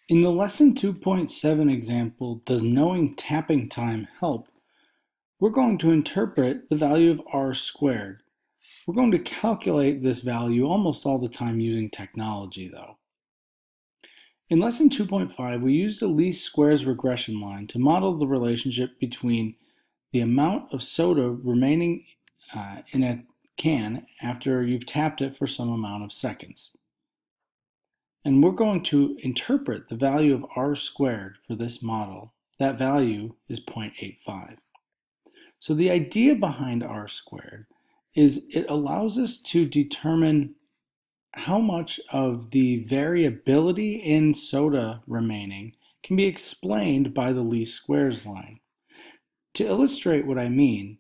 In the lesson 2.7 example, does knowing tapping time help? We're going to interpret the value of r squared. We're going to calculate this value almost all the time using technology though. In lesson 2.5, we used a least squares regression line to model the relationship between the amount of soda remaining in a can after you've tapped it for some amount of seconds. And we're going to interpret the value of r squared for this model. That value is 0.85. So the idea behind r squared is it allows us to determine how much of the variability in soda remaining can be explained by the least squares line. To illustrate what I mean,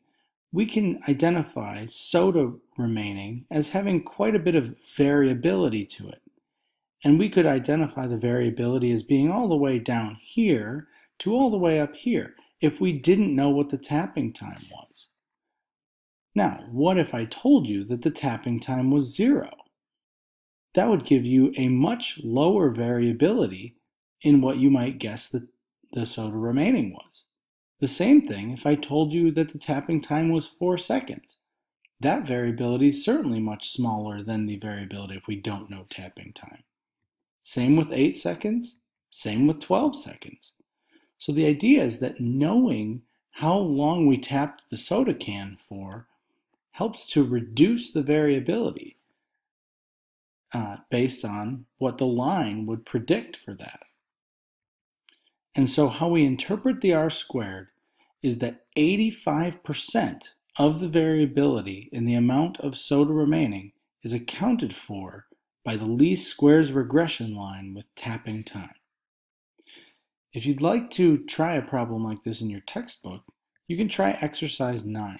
we can identify soda remaining as having quite a bit of variability to it. And we could identify the variability as being all the way down here to all the way up here if we didn't know what the tapping time was. Now, what if I told you that the tapping time was 0? That would give you a much lower variability in what you might guess that the soda remaining was. The same thing if I told you that the tapping time was 4 seconds. That variability is certainly much smaller than the variability if we don't know tapping time. Same with 8 seconds, same with 12 seconds. So the idea is that knowing how long we tapped the soda can for helps to reduce the variability based on what the line would predict for that. And so how we interpret the r squared is that 85% of the variability in the amount of soda remaining is accounted for by the least squares regression line with tapping time. If you'd like to try a problem like this in your textbook, you can try exercise 9.